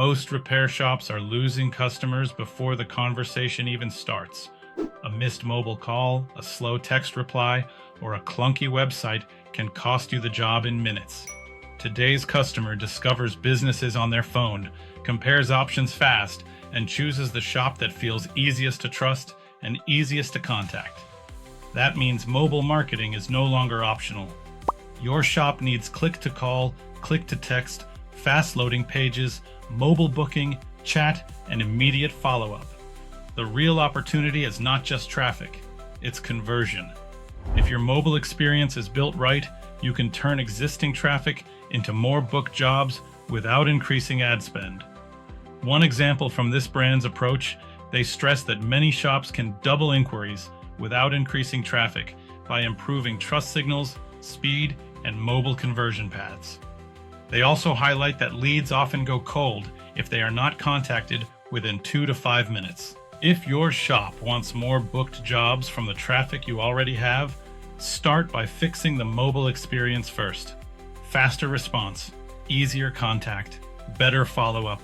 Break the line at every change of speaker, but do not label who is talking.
Most repair shops are losing customers before the conversation even starts. A missed mobile call, a slow text reply, or a clunky website can cost you the job in minutes. Today's customer discovers businesses on their phone, compares options fast, and chooses the shop that feels easiest to trust and easiest to contact. That means mobile marketing is no longer optional. Your shop needs click-to-call, click-to-text, fast-loading pages, mobile booking, chat, and immediate follow-up. The real opportunity is not just traffic, it's conversion. If your mobile experience is built right, you can turn existing traffic into more booked jobs without increasing ad spend. One example from this brand's approach, they stress that many shops can double inquiries without increasing traffic by improving trust signals, speed, and mobile conversion paths. They also highlight that leads often go cold if they are not contacted within 2 to 5 minutes. If your shop wants more booked jobs from the traffic you already have, start by fixing the mobile experience first. Faster response, easier contact, better follow-up.